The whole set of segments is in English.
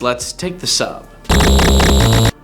Let's take the sub.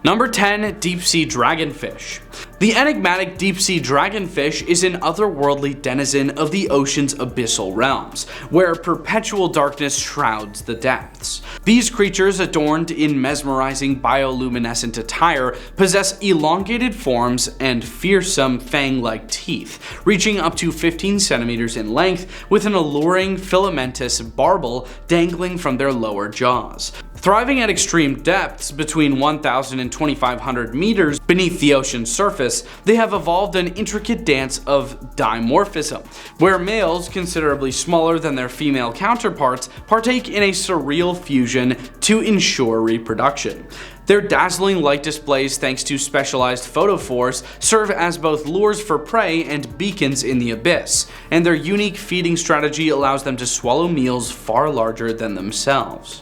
Number 10. Deep sea dragonfish. The enigmatic deep sea dragonfish is an otherworldly denizen of the ocean's abyssal realms, where perpetual darkness shrouds the depths. These creatures, adorned in mesmerizing bioluminescent attire, possess elongated forms and fearsome fang-like teeth, reaching up to 15 centimeters in length, with an alluring filamentous barbel dangling from their lower jaws. Thriving at extreme depths between 1,000 and 2,500 meters beneath the ocean's surface, they have evolved an intricate dance of dimorphism, where males, considerably smaller than their female counterparts, partake in a surreal fusion to ensure reproduction. Their dazzling light displays, thanks to specialized photophores, serve as both lures for prey and beacons in the abyss, and their unique feeding strategy allows them to swallow meals far larger than themselves.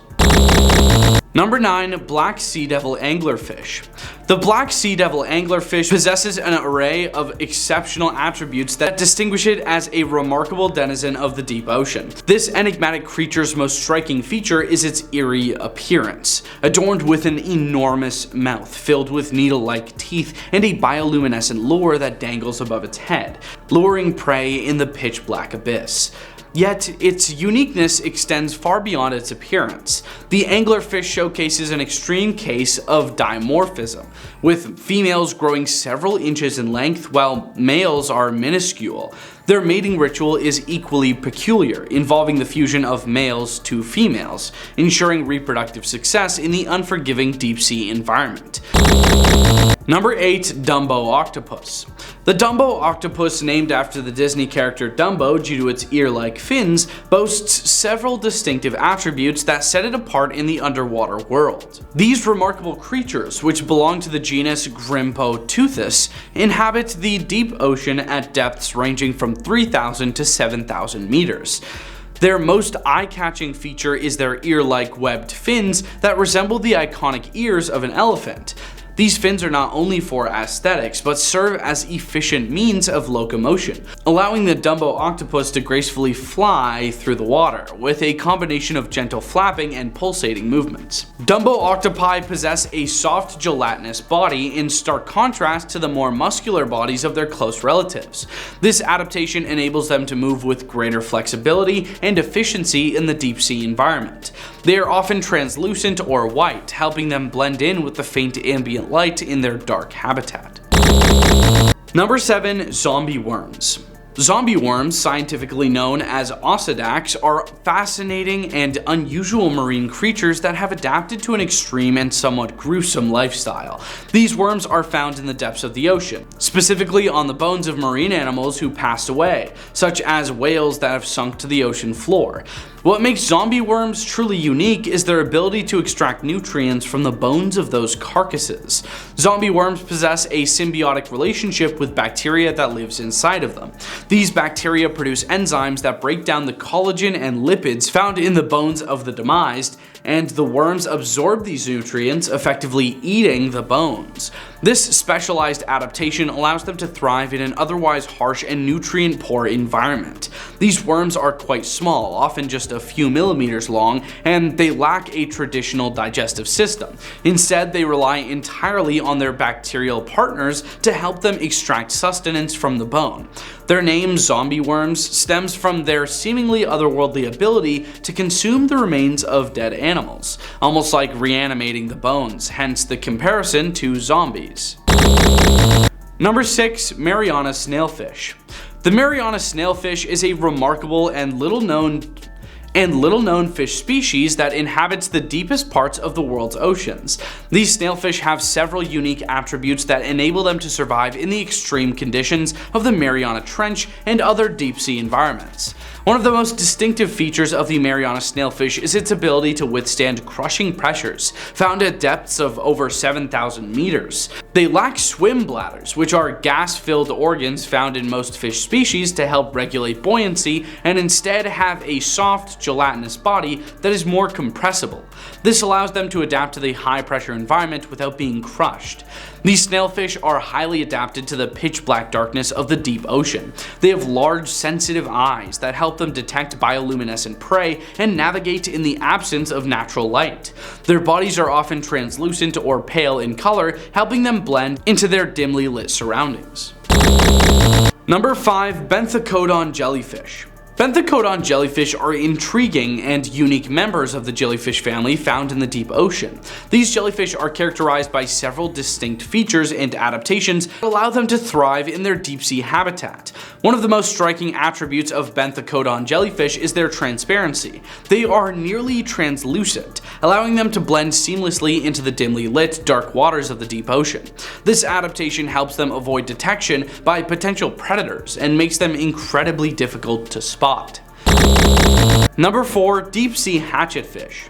Number 9. Black sea devil anglerfish. The black sea devil anglerfish possesses an array of exceptional attributes that distinguish it as a remarkable denizen of the deep ocean. This enigmatic creature's most striking feature is its eerie appearance, adorned with an enormous mouth filled with needle-like teeth and a bioluminescent lure that dangles above its head, luring prey in the pitch-black abyss. Yet, its uniqueness extends far beyond its appearance. The anglerfish showcases an extreme case of dimorphism, with females growing several inches in length while males are minuscule. Their mating ritual is equally peculiar, involving the fusion of males to females, ensuring reproductive success in the unforgiving deep sea environment. Number 8. Dumbo octopus. The Dumbo octopus, named after the Disney character Dumbo due to its ear-like fins, boasts several distinctive attributes that set it apart in the underwater world. These remarkable creatures, which belong to the genus Grimpoteuthis, inhabit the deep ocean at depths ranging from 3,000 to 7,000 meters. Their most eye-catching feature is their ear-like webbed fins that resemble the iconic ears of an elephant. These fins are not only for aesthetics, but serve as efficient means of locomotion, allowing the Dumbo octopus to gracefully fly through the water, with a combination of gentle flapping and pulsating movements. Dumbo octopi possess a soft, gelatinous body in stark contrast to the more muscular bodies of their close relatives. This adaptation enables them to move with greater flexibility and efficiency in the deep sea environment. They are often translucent or white, helping them blend in with the faint ambient light in their dark habitat. Number 7. Zombie worms. Zombie worms, scientifically known as osedacs, are fascinating and unusual marine creatures that have adapted to an extreme and somewhat gruesome lifestyle. These worms are found in the depths of the ocean, specifically on the bones of marine animals who passed away, such as whales that have sunk to the ocean floor. What makes zombie worms truly unique is their ability to extract nutrients from the bones of those carcasses. Zombie worms possess a symbiotic relationship with bacteria that lives inside of them. These bacteria produce enzymes that break down the collagen and lipids found in the bones of the demised, and the worms absorb these nutrients, effectively eating the bones. This specialized adaptation allows them to thrive in an otherwise harsh and nutrient-poor environment. These worms are quite small, often just a few millimeters long, and they lack a traditional digestive system. Instead, they rely entirely on their bacterial partners to help them extract sustenance from the bone. Their name, zombie worms, stems from their seemingly otherworldly ability to consume the remains of dead animals, almost like reanimating the bones, hence the comparison to zombies. Number 6. Mariana snailfish. The Mariana snailfish is a remarkable and little-known fish species that inhabits the deepest parts of the world's oceans. These snailfish have several unique attributes that enable them to survive in the extreme conditions of the Mariana Trench and other deep sea environments. One of the most distinctive features of the Mariana snailfish is its ability to withstand crushing pressures, found at depths of over 7,000 meters. They lack swim bladders, which are gas-filled organs found in most fish species to help regulate buoyancy, and instead have a soft, gelatinous body that is more compressible. This allows them to adapt to the high pressure environment without being crushed. These snailfish are highly adapted to the pitch black darkness of the deep ocean. They have large sensitive eyes that help them detect bioluminescent prey and navigate in the absence of natural light. Their bodies are often translucent or pale in color, helping them blend into their dimly lit surroundings. Number 5. Benthochodon jellyfish. Benthochodon jellyfish are intriguing and unique members of the jellyfish family found in the deep ocean. These jellyfish are characterized by several distinct features and adaptations that allow them to thrive in their deep sea habitat. One of the most striking attributes of Benthochodon jellyfish is their transparency. They are nearly translucent, allowing them to blend seamlessly into the dimly lit, dark waters of the deep ocean. This adaptation helps them avoid detection by potential predators and makes them incredibly difficult to spot. Number 4. Deep sea hatchetfish.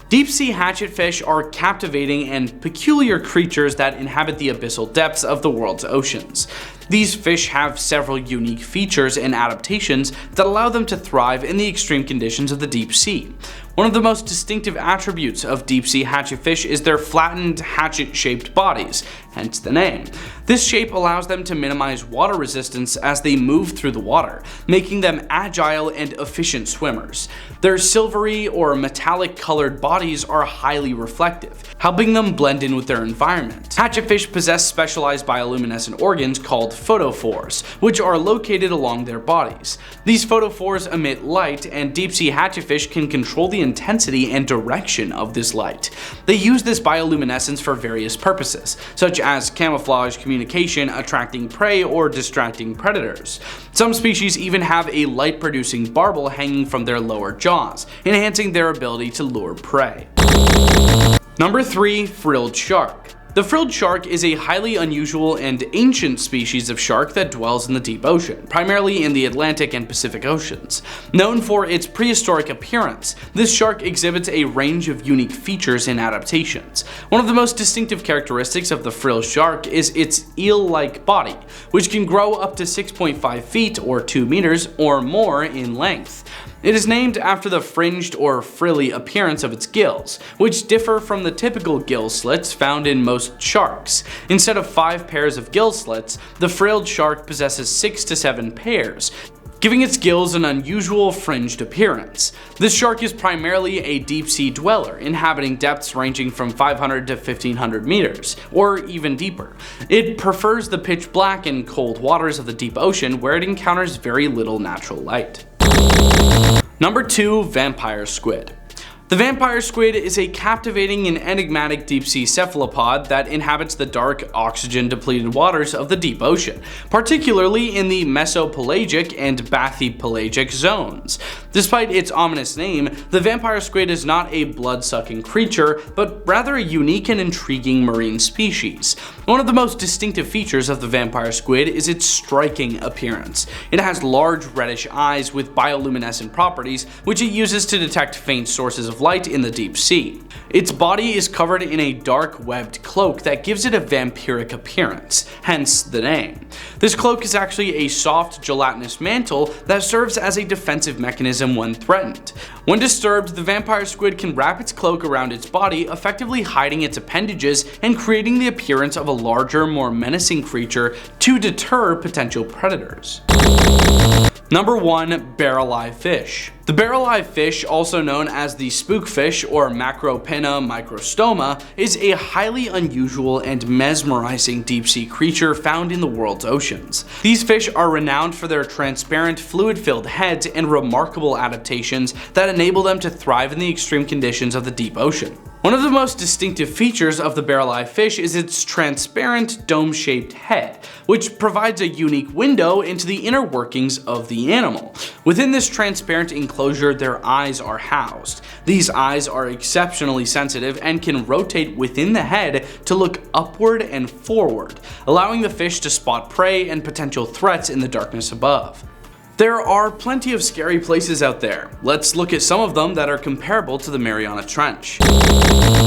Deep sea hatchetfish are captivating and peculiar creatures that inhabit the abyssal depths of the world's oceans. These fish have several unique features and adaptations that allow them to thrive in the extreme conditions of the deep sea. One of the most distinctive attributes of deep sea hatchetfish is their flattened, hatchet-shaped bodies, hence the name. This shape allows them to minimize water resistance as they move through the water, making them agile and efficient swimmers. Their silvery or metallic colored bodies are highly reflective, helping them blend in with their environment. Hatchetfish possess specialized bioluminescent organs called photophores, which are located along their bodies. These photophores emit light, and deep sea hatchetfish can control the intensity and direction of this light. They use this bioluminescence for various purposes, such as camouflage, communication, attracting prey, or distracting predators. Some species even have a light-producing barbel hanging from their lower jaws, enhancing their ability to lure prey. Number 3. Frilled shark. The frilled shark is a highly unusual and ancient species of shark that dwells in the deep ocean, primarily in the Atlantic and Pacific Oceans. Known for its prehistoric appearance, this shark exhibits a range of unique features and adaptations. One of the most distinctive characteristics of the frilled shark is its eel-like body, which can grow up to 6.5 feet or 2 meters or more in length. It is named after the fringed or frilly appearance of its gills, which differ from the typical gill slits found in most sharks. Instead of 5 pairs of gill slits, the frilled shark possesses 6 to 7 pairs, giving its gills an unusual fringed appearance. This shark is primarily a deep sea dweller, inhabiting depths ranging from 500 to 1500 meters, or even deeper. It prefers the pitch black and cold waters of the deep ocean, where it encounters very little natural light. Number 2. Vampire squid. The vampire squid is a captivating and enigmatic deep-sea cephalopod that inhabits the dark, oxygen-depleted waters of the deep ocean, particularly in the mesopelagic and bathypelagic zones. Despite its ominous name, the vampire squid is not a blood-sucking creature, but rather a unique and intriguing marine species. One of the most distinctive features of the vampire squid is its striking appearance. It has large reddish eyes with bioluminescent properties, which it uses to detect faint sources of light in the deep sea. Its body is covered in a dark webbed cloak that gives it a vampiric appearance, hence the name. This cloak is actually a soft gelatinous mantle that serves as a defensive mechanism when threatened. When disturbed, the vampire squid can wrap its cloak around its body, effectively hiding its appendages and creating the appearance of a larger, more menacing creature to deter potential predators. Number 1. Barrel-eye fish. The barrel-eye fish, also known as the spookfish or Macropinna microstoma, is a highly unusual and mesmerizing deep-sea creature found in the world's oceans. These fish are renowned for their transparent, fluid-filled heads and remarkable adaptations that enable them to thrive in the extreme conditions of the deep ocean. One of the most distinctive features of the barrel-eye fish is its transparent, dome-shaped head, which provides a unique window into the inner workings of the animal. Within this transparent enclosure, their eyes are housed. These eyes are exceptionally sensitive and can rotate within the head to look upward and forward, allowing the fish to spot prey and potential threats in the darkness above. There are plenty of scary places out there. Let's look at some of them that are comparable to the Mariana Trench.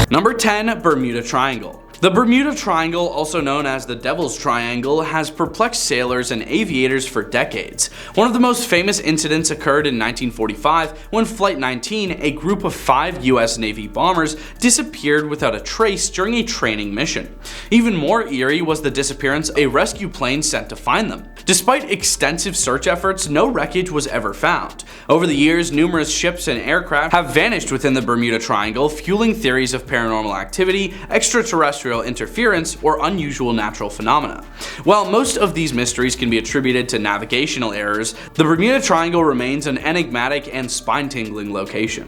Number 10. Bermuda Triangle. The Bermuda Triangle, also known as the Devil's Triangle, has perplexed sailors and aviators for decades. One of the most famous incidents occurred in 1945 when Flight 19, a group of 5 US Navy bombers, disappeared without a trace during a training mission. Even more eerie was the disappearance of a rescue plane sent to find them. Despite extensive search efforts, no wreckage was ever found. Over the years, numerous ships and aircraft have vanished within the Bermuda Triangle, fueling theories of paranormal activity, extraterrestrial interference, or unusual natural phenomena. While most of these mysteries can be attributed to navigational errors, the Bermuda Triangle remains an enigmatic and spine-tingling location.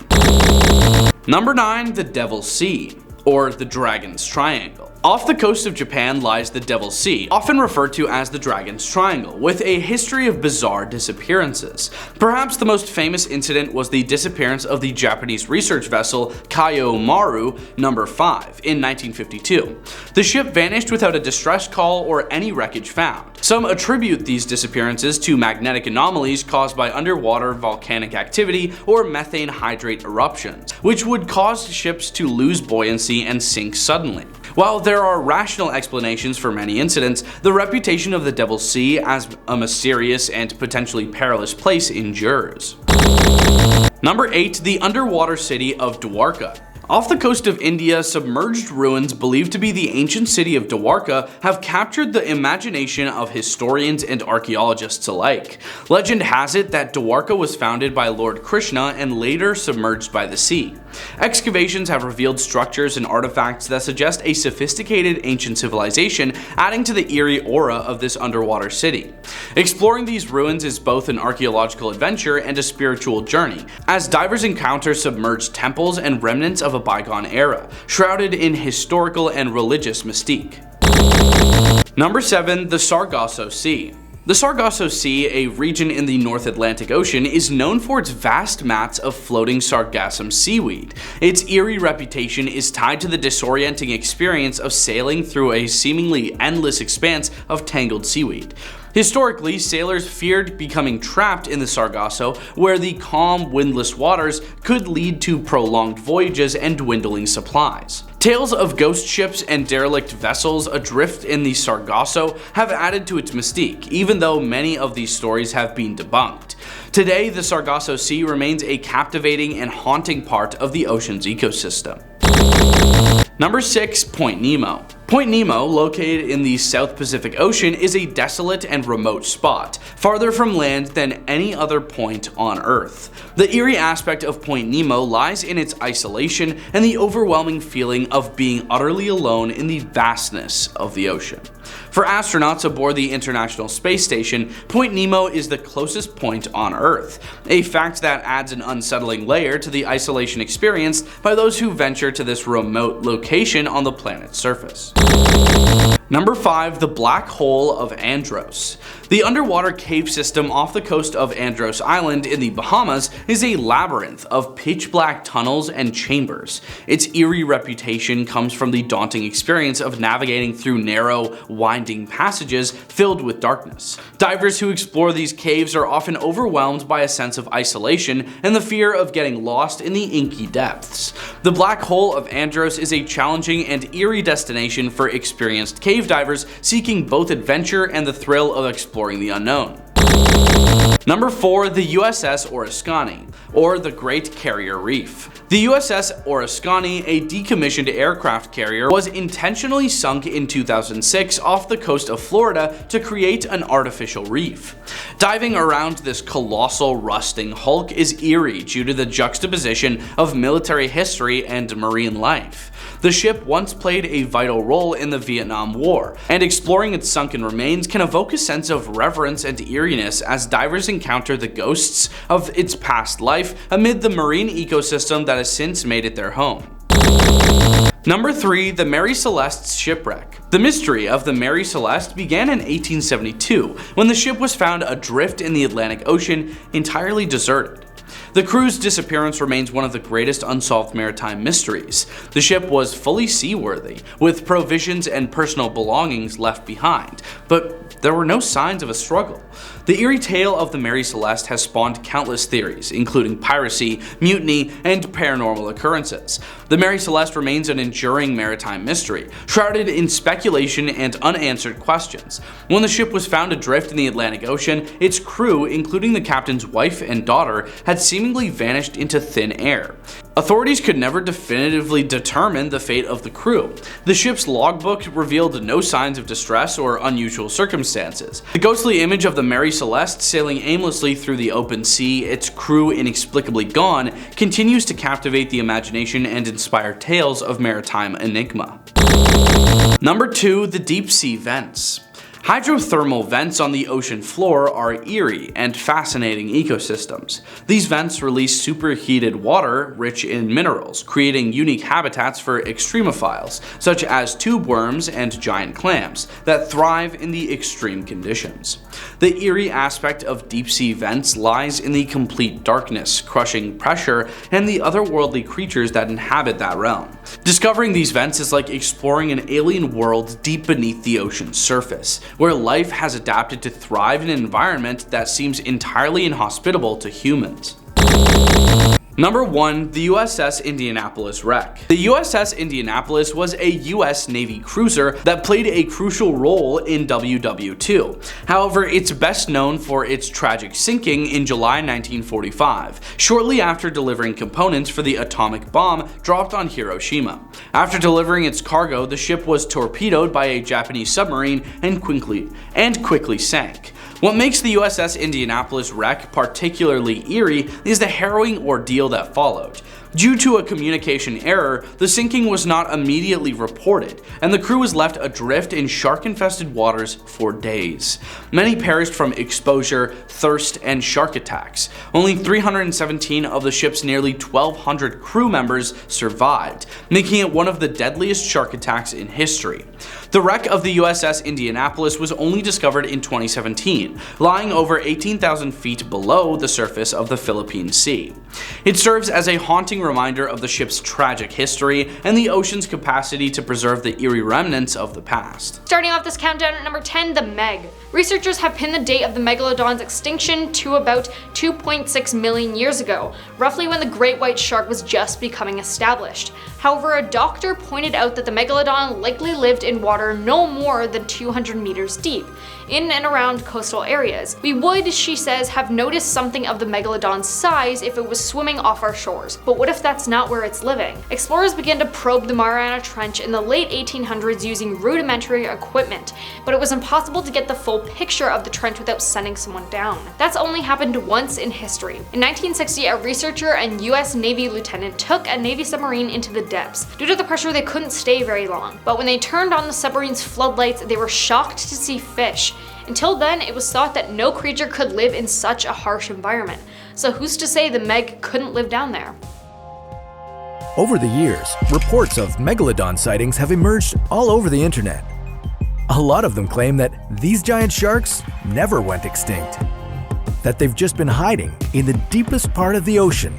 Number 9. The Devil's Sea, or the Dragon's Triangle. Off the coast of Japan lies the Devil's Sea, often referred to as the Dragon's Triangle, with a history of bizarre disappearances. Perhaps the most famous incident was the disappearance of the Japanese research vessel Kaio Maru No. 5 in 1952. The ship vanished without a distress call or any wreckage found. Some attribute these disappearances to magnetic anomalies caused by underwater volcanic activity or methane hydrate eruptions, which would cause ships to lose buoyancy and sink suddenly. While there are rational explanations for many incidents, the reputation of the Devil's Sea as a mysterious and potentially perilous place endures. Number 8. The underwater city of Dwarka. Off the coast of India, submerged ruins believed to be the ancient city of Dwarka have captured the imagination of historians and archaeologists alike. Legend has it that Dwarka was founded by Lord Krishna and later submerged by the sea. Excavations have revealed structures and artifacts that suggest a sophisticated ancient civilization, adding to the eerie aura of this underwater city. Exploring these ruins is both an archaeological adventure and a spiritual journey, as divers encounter submerged temples and remnants of a bygone era, shrouded in historical and religious mystique. Number 7. The Sargasso Sea. The Sargasso Sea, a region in the North Atlantic Ocean, is known for its vast mats of floating sargassum seaweed. Its eerie reputation is tied to the disorienting experience of sailing through a seemingly endless expanse of tangled seaweed. Historically, sailors feared becoming trapped in the Sargasso, where the calm, windless waters could lead to prolonged voyages and dwindling supplies. Tales of ghost ships and derelict vessels adrift in the Sargasso have added to its mystique, even though many of these stories have been debunked. Today, the Sargasso Sea remains a captivating and haunting part of the ocean's ecosystem. Number 6. Point Nemo. Point Nemo, located in the South Pacific Ocean, is a desolate and remote spot, farther from land than any other point on Earth. The eerie aspect of Point Nemo lies in its isolation and the overwhelming feeling of being utterly alone in the vastness of the ocean. For astronauts aboard the International Space Station, Point Nemo is the closest point on Earth, a fact that adds an unsettling layer to the isolation experienced by those who venture to this remote location on the planet's surface. Number 5. The Black Hole of Andros. The underwater cave system off the coast of Andros Island in the Bahamas is a labyrinth of pitch-black tunnels and chambers. Its eerie reputation comes from the daunting experience of navigating through narrow, winding passages filled with darkness. Divers who explore these caves are often overwhelmed by a sense of isolation and the fear of getting lost in the inky depths. The Black Hole of Andros is a challenging and eerie destination for experienced cave divers seeking both adventure and the thrill of exploring the unknown. Number 4. The USS Oriskany, or the Great Carrier Reef. The USS Oriskany, a decommissioned aircraft carrier, was intentionally sunk in 2006 off the coast of Florida to create an artificial reef. Diving around this colossal rusting hulk is eerie due to the juxtaposition of military history and marine life. The ship once played a vital role in the Vietnam War, and exploring its sunken remains can evoke a sense of reverence and eeriness as divers encounter the ghosts of its past life amid the marine ecosystem that has since made it their home. Number 3. The Mary Celeste's shipwreck. The mystery of the Mary Celeste began in 1872 when the ship was found adrift in the Atlantic Ocean, entirely deserted. The crew's disappearance remains one of the greatest unsolved maritime mysteries. The ship was fully seaworthy, with provisions and personal belongings left behind, but there were no signs of a struggle. The eerie tale of the Mary Celeste has spawned countless theories, including piracy, mutiny, and paranormal occurrences. The Mary Celeste remains an enduring maritime mystery, shrouded in speculation and unanswered questions. When the ship was found adrift in the Atlantic Ocean, its crew, including the captain's wife and daughter, had seemingly vanished into thin air. Authorities could never definitively determine the fate of the crew. The ship's logbook revealed no signs of distress or unusual circumstances. The ghostly image of the Mary Celeste sailing aimlessly through the open sea, its crew inexplicably gone, continues to captivate the imagination and inspire tales of maritime enigma. Number 2. The deep sea vents. Hydrothermal vents on the ocean floor are eerie and fascinating ecosystems. These vents release superheated water rich in minerals, creating unique habitats for extremophiles, such as tube worms and giant clams, that thrive in the extreme conditions. The eerie aspect of deep sea vents lies in the complete darkness, crushing pressure, and the otherworldly creatures that inhabit that realm. Discovering these vents is like exploring an alien world deep beneath the ocean's surface, where life has adapted to thrive in an environment that seems entirely inhospitable to humans. Number 1. The USS Indianapolis wreck. The USS Indianapolis was a US Navy cruiser that played a crucial role in WW2. However, it's best known for its tragic sinking in July 1945, shortly after delivering components for the atomic bomb dropped on Hiroshima. After delivering its cargo, the ship was torpedoed by a Japanese submarine and quickly sank. What makes the USS Indianapolis wreck particularly eerie is the harrowing ordeal that followed. Due to a communication error, the sinking was not immediately reported, and the crew was left adrift in shark-infested waters for days. Many perished from exposure, thirst, and shark attacks. Only 317 of the ship's nearly 1,200 crew members survived, making it one of the deadliest shark attacks in history. The wreck of the USS Indianapolis was only discovered in 2017, lying over 18,000 feet below the surface of the Philippine Sea. It serves as a haunting reminder of the ship's tragic history and the ocean's capacity to preserve the eerie remnants of the past. Starting off this countdown at number 10, the Meg. Researchers have pinned the date of the megalodon's extinction to about 2.6 million years ago, roughly when the great white shark was just becoming established. However, a doctor pointed out that the megalodon likely lived in water no more than 200 meters deep, in and around coastal areas. We would, she says, have noticed something of the megalodon's size if it was swimming off our shores, but what if that's not where it's living? Explorers began to probe the Mariana Trench in the late 1800s using rudimentary equipment, but it was impossible to get the full picture of the trench without sending someone down. That's only happened once in history. In 1960, a researcher and US Navy lieutenant took a Navy submarine into the depths. Due to the pressure, they couldn't stay very long, but when they turned on the submarine's floodlights, they were shocked to see fish. Until then, it was thought that no creature could live in such a harsh environment. So who's to say the Meg couldn't live down there? Over the years, reports of megalodon sightings have emerged all over the internet. A lot of them claim that these giant sharks never went extinct, that they've just been hiding in the deepest part of the ocean,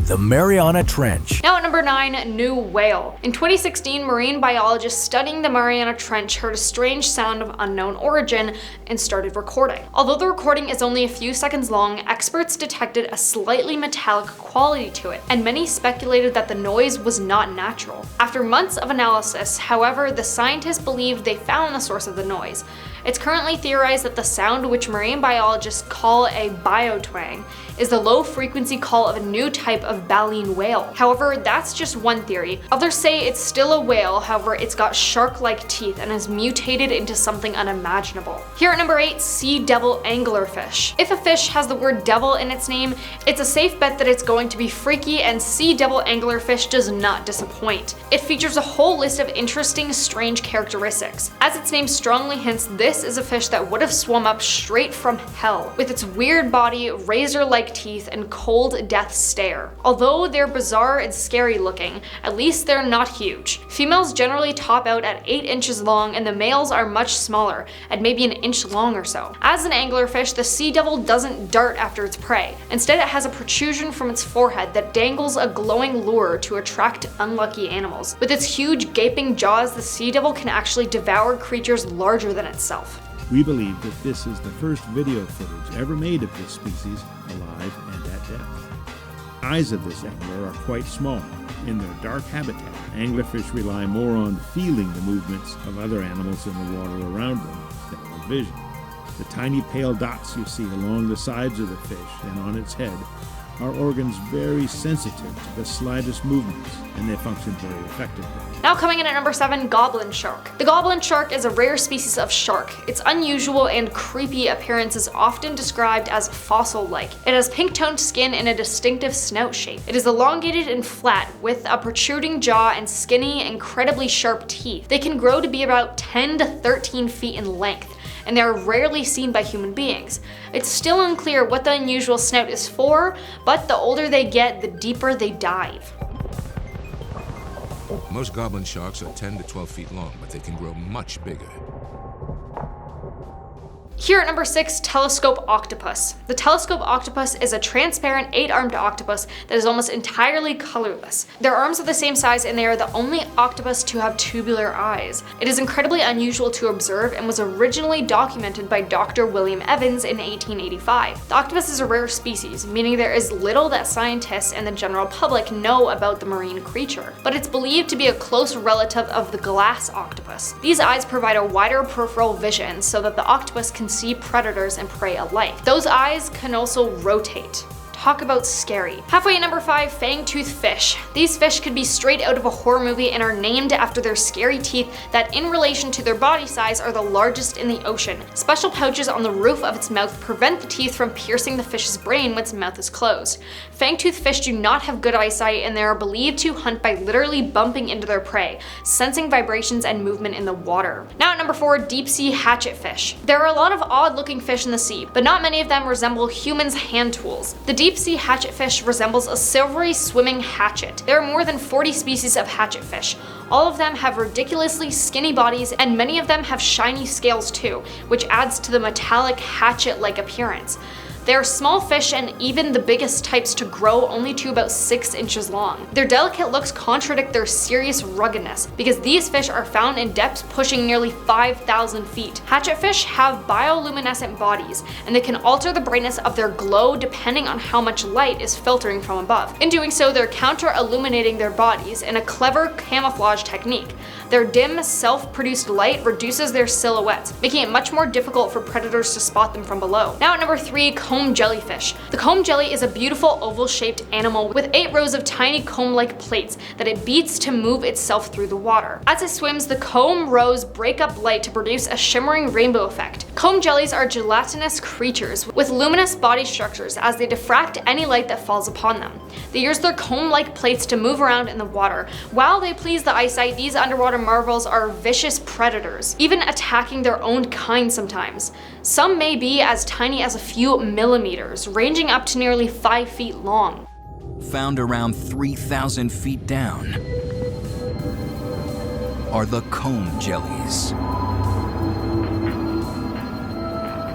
the Mariana Trench. Now at number 9, new whale. In 2016, marine biologists studying the Mariana Trench heard a strange sound of unknown origin and started recording. Although the recording is only a few seconds long, experts detected a slightly metallic quality to it, and many speculated that the noise was not natural. After months of analysis, however, the scientists believed they found the source of the noise. It's currently theorized that the sound, which marine biologists call a biotwang, is the low-frequency call of a new type of baleen whale. However, that's just one theory. Others say it's still a whale, however it's got shark-like teeth and has mutated into something unimaginable. Here at number 8, sea devil anglerfish. If a fish has the word devil in its name, it's a safe bet that it's going to be freaky, and sea devil anglerfish does not disappoint. It features a whole list of interesting, strange characteristics. As its name strongly hints, this is a fish that would have swum up straight from hell, with its weird body, razor-like teeth, and cold death stare. Although they're bizarre and scary looking, at least they're not huge. Females generally top out at 8 inches long, and the males are much smaller, at maybe an inch long or so. As an anglerfish, the sea devil doesn't dart after its prey. Instead, it has a protrusion from its forehead that dangles a glowing lure to attract unlucky animals. With its huge gaping jaws, the sea devil can actually devour creatures larger than itself. We believe that this is the first video footage ever made of this species, alive and at depth. Eyes of this angler are quite small. In their dark habitat, anglerfish rely more on feeling the movements of other animals in the water around them than on vision. The tiny pale dots you see along the sides of the fish and on its head are organs very sensitive to the slightest movements, and they function very effectively. Now coming in at number 7, goblin shark. The goblin shark is a rare species of shark. Its unusual and creepy appearance is often described as fossil-like. It has pink-toned skin and a distinctive snout shape. It is elongated and flat, with a protruding jaw and skinny, incredibly sharp teeth. They can grow to be about 10 to 13 feet in length, and they are rarely seen by human beings. It's still unclear what the unusual snout is for, but the older they get, the deeper they dive. Most goblin sharks are 10 to 12 feet long, but they can grow much bigger. Here at number 6, telescope octopus. The telescope octopus is a transparent 8-armed octopus that is almost entirely colorless. Their arms are the same size and they are the only octopus to have tubular eyes. It is incredibly unusual to observe and was originally documented by Dr. William Evans in 1885. The octopus is a rare species, meaning there is little that scientists and the general public know about the marine creature, but it's believed to be a close relative of the glass octopus. These eyes provide a wider peripheral vision so that the octopus can see predators and prey alike. Those eyes can also rotate. Talk about scary. Halfway at number 5, fang-toothed fish. These fish could be straight out of a horror movie and are named after their scary teeth that, in relation to their body size, are the largest in the ocean. Special pouches on the roof of its mouth prevent the teeth from piercing the fish's brain when its mouth is closed. Fang-toothed fish do not have good eyesight and they are believed to hunt by literally bumping into their prey, sensing vibrations and movement in the water. Now at number 4, deep-sea hatchetfish. There are a lot of odd-looking fish in the sea, but not many of them resemble humans' hand tools. The deep-sea hatchetfish resembles a silvery swimming hatchet. There are more than 40 species of hatchetfish. All of them have ridiculously skinny bodies and many of them have shiny scales too, which adds to the metallic hatchet-like appearance. They are small fish and even the biggest types to grow only to about 6 inches long. Their delicate looks contradict their serious ruggedness because these fish are found in depths pushing nearly 5,000 feet. Hatchetfish have bioluminescent bodies and they can alter the brightness of their glow depending on how much light is filtering from above. In doing so, they're counter-illuminating their bodies in a clever camouflage technique. Their dim, self-produced light reduces their silhouettes, making it much more difficult for predators to spot them from below. Now at number 3, comb jellyfish. The comb jelly is a beautiful oval-shaped animal with 8 rows of tiny comb-like plates that it beats to move itself through the water. As it swims, the comb rows break up light to produce a shimmering rainbow effect. Comb jellies are gelatinous creatures with luminous body structures as they diffract any light that falls upon them. They use their comb-like plates to move around in the water. While they please the eyesight, these underwater marvels are vicious predators, even attacking their own kind sometimes. Some may be as tiny as a few millimeters, ranging up to nearly 5 feet long. Found around 3,000 feet down are the comb jellies.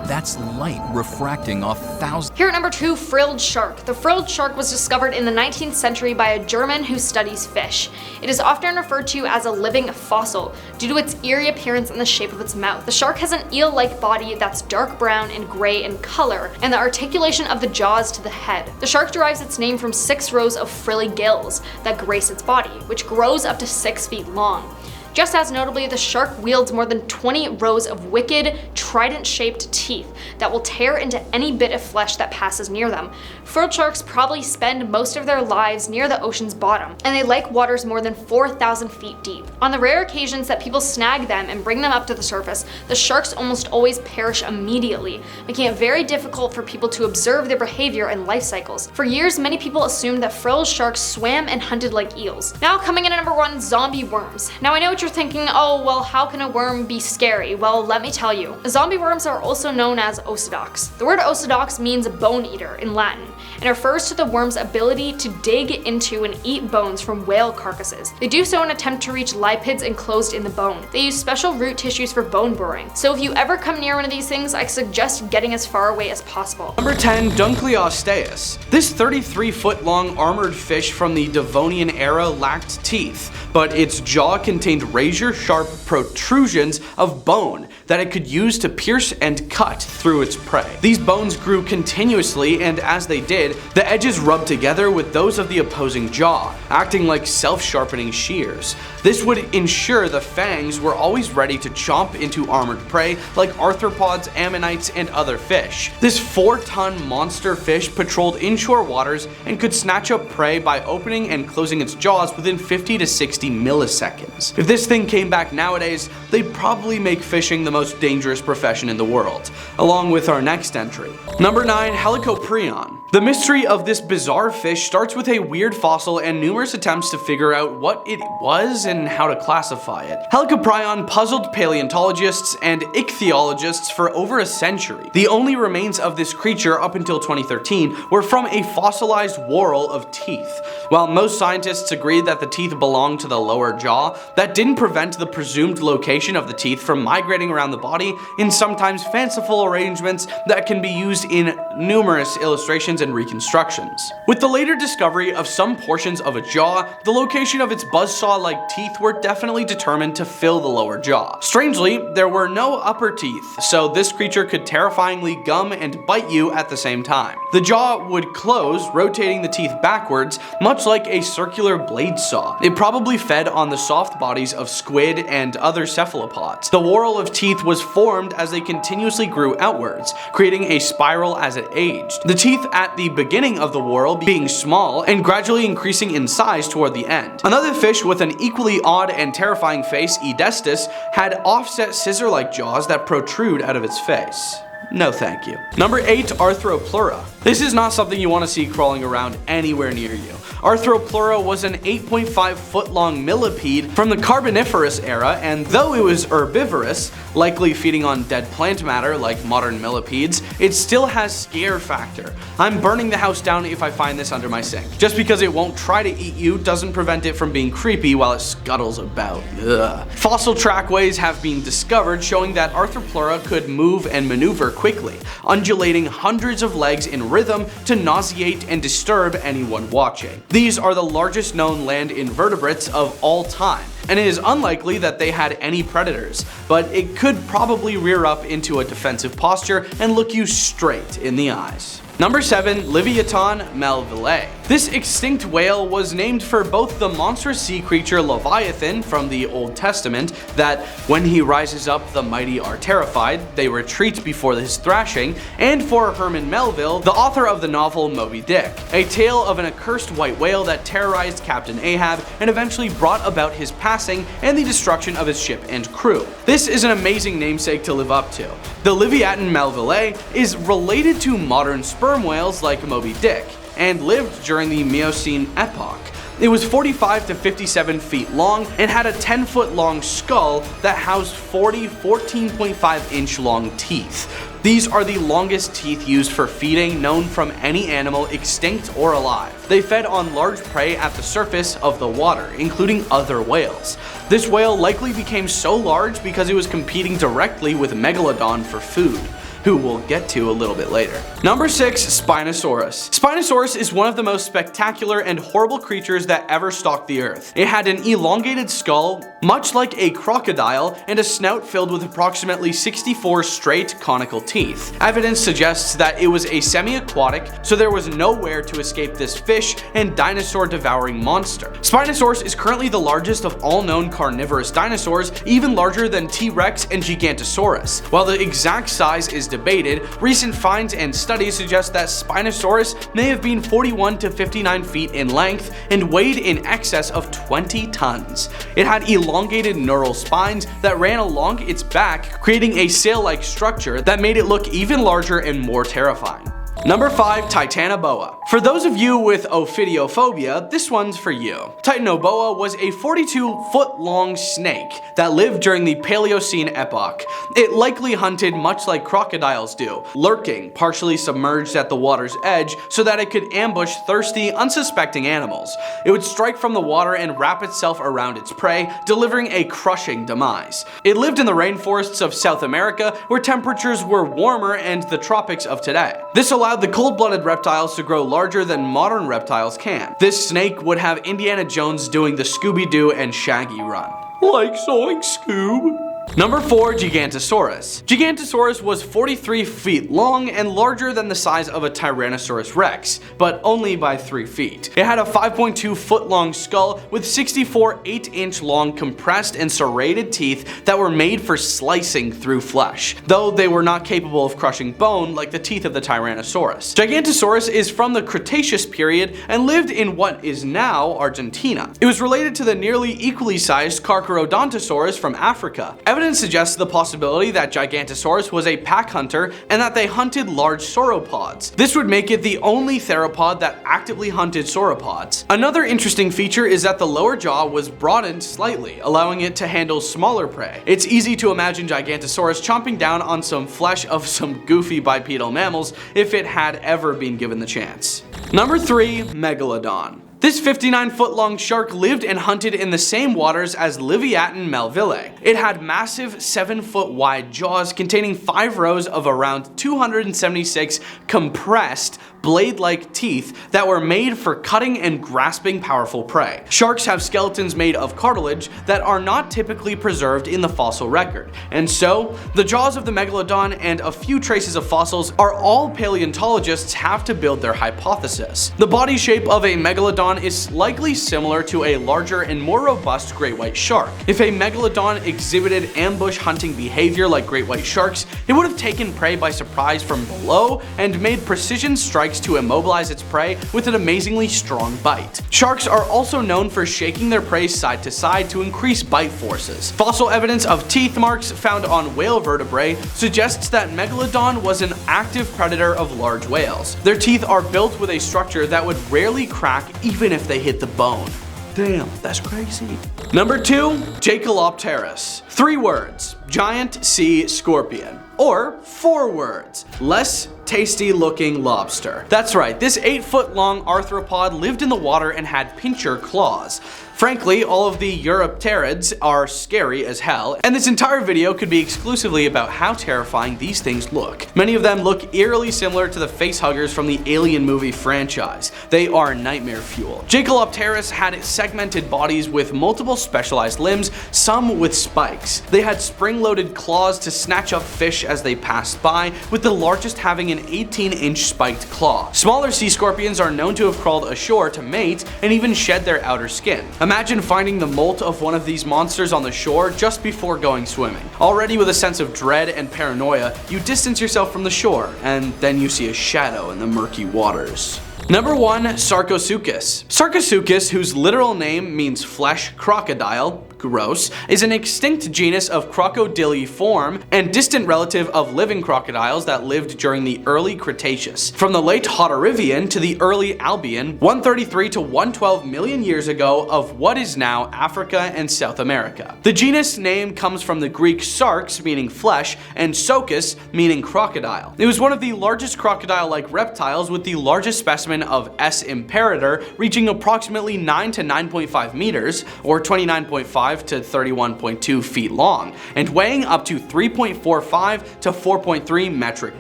That's light refracting off thousands. Here at number 2, frilled shark. The frilled shark was discovered in the 19th century by a German who studies fish. It is often referred to as a living fossil due to its eerie appearance and the shape of its mouth. The shark has an eel-like body that's dark brown and gray in color, and the articulation of the jaws to the head. The shark derives its name from 6 rows of frilly gills that grace its body, which grows up to 6 feet long. Just as notably, the shark wields more than 20 rows of wicked, trident-shaped teeth that will tear into any bit of flesh that passes near them. Frilled sharks probably spend most of their lives near the ocean's bottom, and they like waters more than 4,000 feet deep. On the rare occasions that people snag them and bring them up to the surface, the sharks almost always perish immediately, making it very difficult for people to observe their behavior and life cycles. For years, many people assumed that frilled sharks swam and hunted like eels. Now coming in at number 1, zombie worms. Now I know what you're thinking, oh well, how can a worm be scary? Well, let me tell you. Zombie worms are also known as ocedox. The word ocedox means bone eater in Latin and refers to the worm's ability to dig into and eat bones from whale carcasses. They do so in an attempt to reach lipids enclosed in the bone. They use special root tissues for bone burrowing. So if you ever come near one of these things, I suggest getting as far away as possible. Number 10, Dunkleosteus. This 33-foot long armored fish from the Devonian era lacked teeth, but its jaw contained razor-sharp protrusions of bone that it could use to pierce and cut through its prey. These bones grew continuously, and as they did, the edges rubbed together with those of the opposing jaw, acting like self-sharpening shears. This would ensure the fangs were always ready to chomp into armored prey like arthropods, ammonites, and other fish. This 4-ton monster fish patrolled inshore waters and could snatch up prey by opening and closing its jaws within 50 to 60 milliseconds. If this thing came back nowadays, they'd probably make fishing the most dangerous profession in the world, along with our next entry. Number 9. Helicoprion. The mystery of this bizarre fish starts with a weird fossil and numerous attempts to figure out what it was and how to classify it. Helicoprion puzzled paleontologists and ichthyologists for over a century. The only remains of this creature up until 2013 were from a fossilized whorl of teeth. While most scientists agreed that the teeth belonged to the lower jaw, that didn't prevent the presumed location of the teeth from migrating around the body in sometimes fanciful arrangements that can be used in numerous illustrations and reconstructions. With the later discovery of some portions of a jaw, the location of its buzzsaw-like teeth were definitely determined to fill the lower jaw. Strangely, there were no upper teeth, so this creature could terrifyingly gum and bite you at the same time. The jaw would close, rotating the teeth backwards, much like a circular blade saw. It probably fed on the soft bodies of squid and other cephalopods. The whorl of teeth was formed as they continuously grew outwards, creating a spiral as it aged. The teeth at the beginning of the whorl being small and gradually increasing in size toward the end. Another fish with an equally odd and terrifying face, Edestus, had offset scissor-like jaws that protrude out of its face. No thank you. Number 8. Arthropleura. This is not something you want to see crawling around anywhere near you. Arthropleura was an 8.5 foot long millipede from the Carboniferous era, and though it was herbivorous, likely feeding on dead plant matter like modern millipedes, it still has scare factor. I'm burning the house down if I find this under my sink. Just because it won't try to eat you doesn't prevent it from being creepy while it scuttles about. Ugh. Fossil trackways have been discovered showing that Arthropleura could move and maneuver quickly, undulating hundreds of legs in rhythm to nauseate and disturb anyone watching. These are the largest known land invertebrates of all time, and it is unlikely that they had any predators, but it could probably rear up into a defensive posture and look you straight in the eyes. Number 7. Leviathan melvillei. This extinct whale was named for both the monstrous sea creature Leviathan from the Old Testament, that when he rises up the mighty are terrified, they retreat before his thrashing, and for Herman Melville, the author of the novel Moby Dick, a tale of an accursed white whale that terrorized Captain Ahab and eventually brought about his passing and the destruction of his ship and crew. This is an amazing namesake to live up to. The Leviathan melvillei is related to modern sperm whales like Moby Dick, and lived during the Miocene epoch. It was 45 to 57 feet long and had a 10-foot long skull that housed 40 14.5 inch long teeth. These are the longest teeth used for feeding known from any animal extinct or alive. They fed on large prey at the surface of the water, including other whales. This whale likely became so large because it was competing directly with Megalodon for food, who we'll get to a little bit later. Number 6. Spinosaurus. Spinosaurus is one of the most spectacular and horrible creatures that ever stalked the earth. It had an elongated skull, much like a crocodile, and a snout filled with approximately 64 straight conical teeth. Evidence suggests that it was a semi-aquatic, so there was nowhere to escape this fish and dinosaur-devouring monster. Spinosaurus is currently the largest of all known carnivorous dinosaurs, even larger than T-Rex and Gigantosaurus. While the exact size is debated, recent finds and studies suggest that Spinosaurus may have been 41 to 59 feet in length and weighed in excess of 20 tons. It had elongated neural spines that ran along its back, creating a sail-like structure that made it look even larger and more terrifying. Number 5. Titanoboa. For those of you with ophidiophobia, this one's for you. Titanoboa was a 42-foot long snake that lived during the Paleocene epoch. It likely hunted much like crocodiles do, lurking, partially submerged at the water's edge so that it could ambush thirsty, unsuspecting animals. It would strike from the water and wrap itself around its prey, delivering a crushing demise. It lived in the rainforests of South America, where temperatures were warmer and the tropics of today. This allowed the cold-blooded reptiles to grow larger than modern reptiles can. This snake would have Indiana Jones doing the Scooby-Doo and Shaggy run. Like sawing Scoob. Number 4, Gigantosaurus. Gigantosaurus was 43 feet long and larger than the size of a Tyrannosaurus rex, but only by 3 feet. It had a 5.2 foot long skull with 64 8-inch long compressed and serrated teeth that were made for slicing through flesh, though they were not capable of crushing bone like the teeth of the Tyrannosaurus. Gigantosaurus is from the Cretaceous period and lived in what is now Argentina. It was related to the nearly equally sized Carcharodontosaurus from Africa. Evidence suggests the possibility that Gigantosaurus was a pack hunter and that they hunted large sauropods. This would make it the only theropod that actively hunted sauropods. Another interesting feature is that the lower jaw was broadened slightly, allowing it to handle smaller prey. It's easy to imagine Gigantosaurus chomping down on some flesh of some goofy bipedal mammals if it had ever been given the chance. Number 3, Megalodon. This 59-foot long shark lived and hunted in the same waters as Livyatan melville. It had massive 7-foot wide jaws containing 5 rows of around 276 compressed blade-like teeth that were made for cutting and grasping powerful prey. Sharks have skeletons made of cartilage that are not typically preserved in the fossil record, and so the jaws of the Megalodon and a few traces of fossils are all paleontologists have to build their hypothesis. The body shape of a Megalodon is likely similar to a larger and more robust great white shark. If a Megalodon exhibited ambush hunting behavior like great white sharks, it would have taken prey by surprise from below and made precision strikes to immobilize its prey with an amazingly strong bite. Sharks are also known for shaking their prey side to side to increase bite forces. Fossil evidence of teeth marks found on whale vertebrae suggests that Megalodon was an active predator of large whales. Their teeth are built with a structure that would rarely crack even if they hit the bone. Damn, that's crazy. Number 2, Jacalopterus. 3 words, giant sea scorpion. Or 4 words, less tasty looking lobster. That's right, this 8-foot long arthropod lived in the water and had pincher claws. Frankly, all of the Eurypterids are scary as hell, and this entire video could be exclusively about how terrifying these things look. Many of them look eerily similar to the facehuggers from the Alien movie franchise. They are nightmare fuel. Jacalopterus had segmented bodies with multiple specialized limbs, some with spikes. They had spring-loaded claws to snatch up fish as they passed by, with the largest having an 18-inch spiked claw. Smaller sea scorpions are known to have crawled ashore to mate and even shed their outer skin. Imagine finding the molt of one of these monsters on the shore just before going swimming. Already with a sense of dread and paranoia, you distance yourself from the shore, and then you see a shadow in the murky waters. Number 1, Sarcosuchus. Sarcosuchus, whose literal name means flesh crocodile, gross, is an extinct genus of crocodiliform and distant relative of living crocodiles that lived during the early Cretaceous. From the late Hauterivian to the early Albian, 133 to 112 million years ago of what is now Africa and South America. The genus name comes from the Greek sarx, meaning flesh, and sochus, meaning crocodile. It was one of the largest crocodile-like reptiles, with the largest specimen of S. imperator reaching approximately 9 to 9.5 meters, or 29.5 to 31.2 feet long, and weighing up to 3.45 to 4.3 metric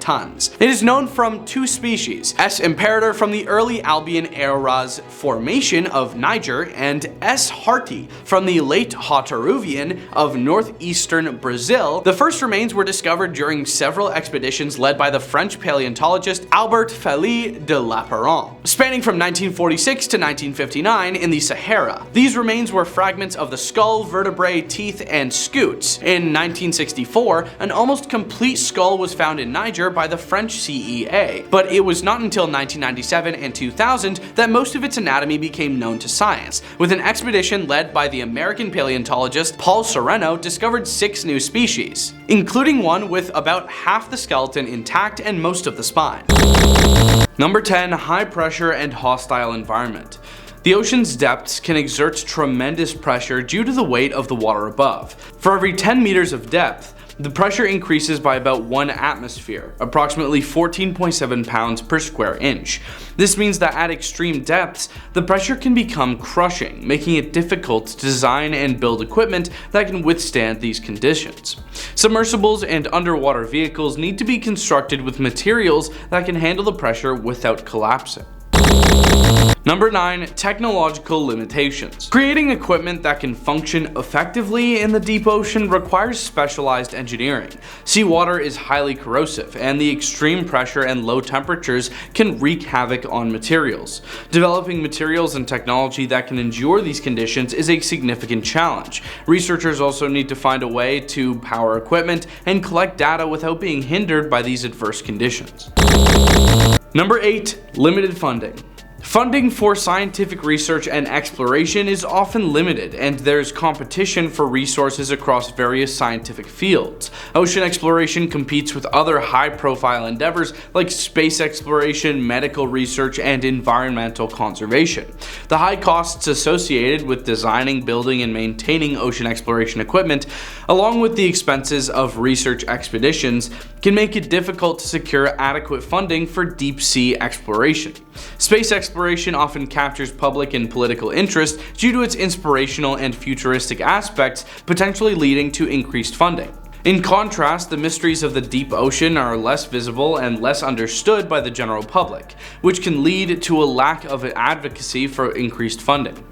tons. It is known from 2 species, S. imperator from the early Albian eras formation of Niger, and S. harti from the late Hauterivian of northeastern Brazil. The first remains were discovered during several expeditions led by the French paleontologist Albert Félix de Lapparent, spanning from 1946 to 1959 in the Sahara. These remains were fragments of the skull, vertebrae, teeth, and scutes. In 1964, an almost complete skull was found in Niger by the French CEA, but it was not until 1997 and 2000 that most of its anatomy became known to science, with an expedition led by the American paleontologist Paul Sereno discovered 6 new species, including one with about half the skeleton intact and most of the spine. Number 10, high pressure and hostile environment. The ocean's depths can exert tremendous pressure due to the weight of the water above. For every 10 meters of depth, the pressure increases by about 1 atmosphere, approximately 14.7 pounds per square inch. This means that at extreme depths, the pressure can become crushing, making it difficult to design and build equipment that can withstand these conditions. Submersibles and underwater vehicles need to be constructed with materials that can handle the pressure without collapsing. Number 9. Technological limitations. Creating equipment that can function effectively in the deep ocean requires specialized engineering. Seawater is highly corrosive, and the extreme pressure and low temperatures can wreak havoc on materials. Developing materials and technology that can endure these conditions is a significant challenge. Researchers also need to find a way to power equipment and collect data without being hindered by these adverse conditions. Number 8. Limited funding. Funding for scientific research and exploration is often limited, and there's competition for resources across various scientific fields. Ocean exploration competes with other high-profile endeavors like space exploration, medical research, and environmental conservation. The high costs associated with designing, building, and maintaining ocean exploration equipment, along with the expenses of research expeditions, can make it difficult to secure adequate funding for deep-sea exploration. Space exploration often captures public and political interest due to its inspirational and futuristic aspects, potentially leading to increased funding. In contrast, the mysteries of the deep ocean are less visible and less understood by the general public, which can lead to a lack of advocacy for increased funding.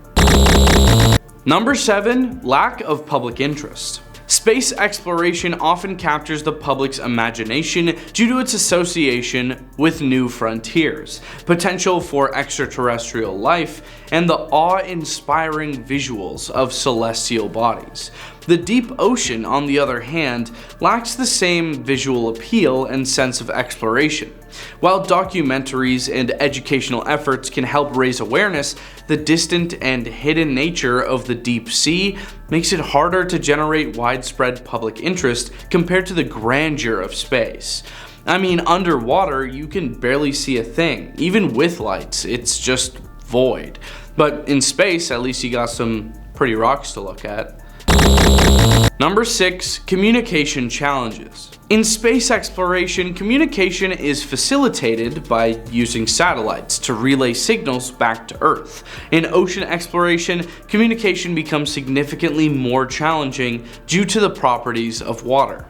Number 7. Lack of public interest. Space exploration often captures the public's imagination due to its association with new frontiers, potential for extraterrestrial life, and the awe-inspiring visuals of celestial bodies. The deep ocean, on the other hand, lacks the same visual appeal and sense of exploration. While documentaries and educational efforts can help raise awareness, the distant and hidden nature of the deep sea makes it harder to generate widespread public interest compared to the grandeur of space. I mean, underwater, you can barely see a thing. Even with lights, it's just void. But in space, at least you got some pretty rocks to look at. Number 6. Communication challenges. In space exploration, communication is facilitated by using satellites to relay signals back to Earth. In ocean exploration, communication becomes significantly more challenging due to the properties of water.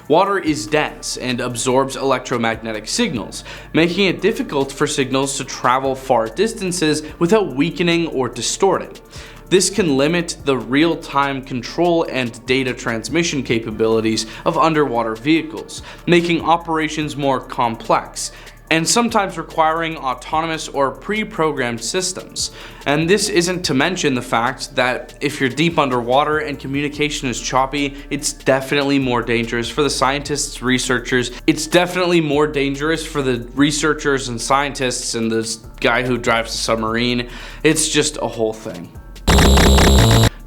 Water is dense and absorbs electromagnetic signals, making it difficult for signals to travel far distances without weakening or distorting. This can limit the real-time control and data transmission capabilities of underwater vehicles, making operations more complex, and sometimes requiring autonomous or pre-programmed systems. And this isn't to mention the fact that if you're deep underwater and communication is choppy, it's definitely more dangerous for the scientists, researchers. It's definitely more dangerous for the researchers and scientists and this guy who drives the submarine. It's just a whole thing.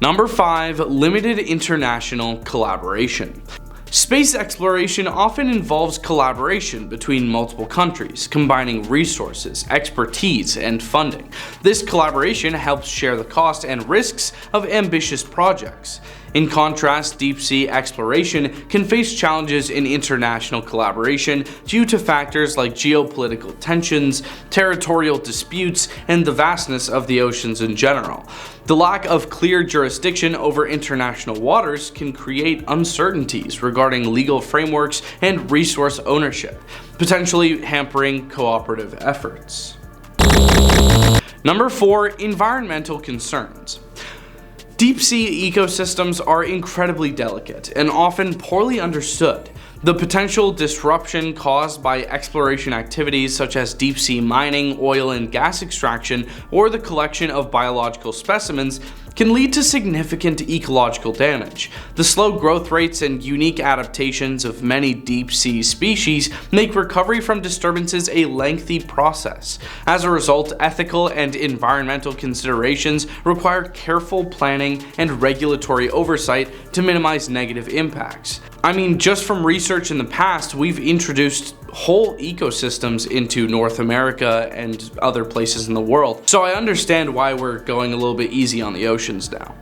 Number 5. Limited international collaboration. Space exploration often involves collaboration between multiple countries, combining resources, expertise, and funding. This collaboration helps share the cost and risks of ambitious projects. In contrast, deep-sea exploration can face challenges in international collaboration due to factors like geopolitical tensions, territorial disputes, and the vastness of the oceans in general. The lack of clear jurisdiction over international waters can create uncertainties regarding legal frameworks and resource ownership, potentially hampering cooperative efforts. Number 4. Environmental concerns. Deep-sea ecosystems are incredibly delicate and often poorly understood. The potential disruption caused by exploration activities such as deep-sea mining, oil and gas extraction, or the collection of biological specimens can lead to significant ecological damage. The slow growth rates and unique adaptations of many deep-sea species make recovery from disturbances a lengthy process. As a result, ethical and environmental considerations require careful planning and regulatory oversight to minimize negative impacts. I mean, just from research in the past, we've introduced whole ecosystems into North America and other places in the world. So I understand why we're going a little bit easy on the oceans now.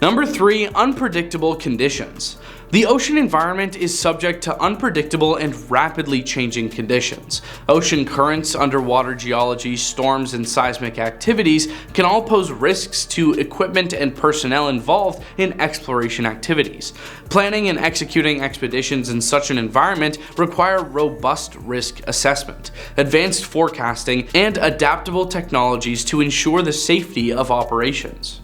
Number 3. Unpredictable conditions. The ocean environment is subject to unpredictable and rapidly changing conditions. Ocean currents, underwater geology, storms, and seismic activities can all pose risks to equipment and personnel involved in exploration activities. Planning and executing expeditions in such an environment require robust risk assessment, advanced forecasting, and adaptable technologies to ensure the safety of operations.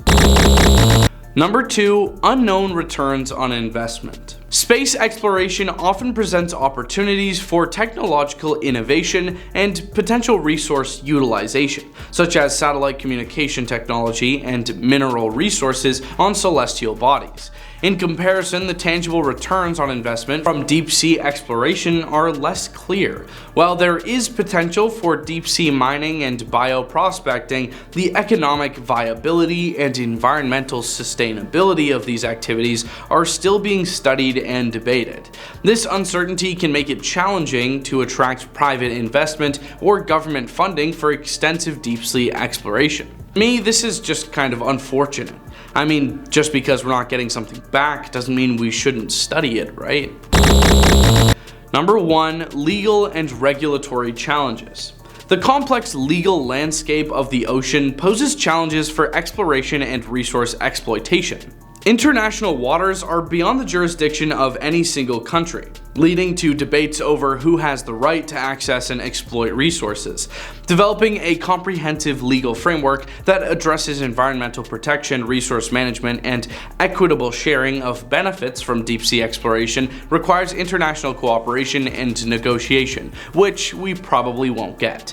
Number 2. Unknown returns on investment. Space exploration often presents opportunities for technological innovation and potential resource utilization, such as satellite communication technology and mineral resources on celestial bodies. In comparison, the tangible returns on investment from deep-sea exploration are less clear. While there is potential for deep-sea mining and bioprospecting, the economic viability and environmental sustainability of these activities are still being studied and debated. This uncertainty can make it challenging to attract private investment or government funding for extensive deep-sea exploration. To me, this is just kind of unfortunate. I mean, just because we're not getting something back doesn't mean we shouldn't study it, right? Number 1. Legal and regulatory challenges. The complex legal landscape of the ocean poses challenges for exploration and resource exploitation. International waters are beyond the jurisdiction of any single country, leading to debates over who has the right to access and exploit resources. Developing a comprehensive legal framework that addresses environmental protection, resource management, and equitable sharing of benefits from deep-sea exploration requires international cooperation and negotiation, which we probably won't get.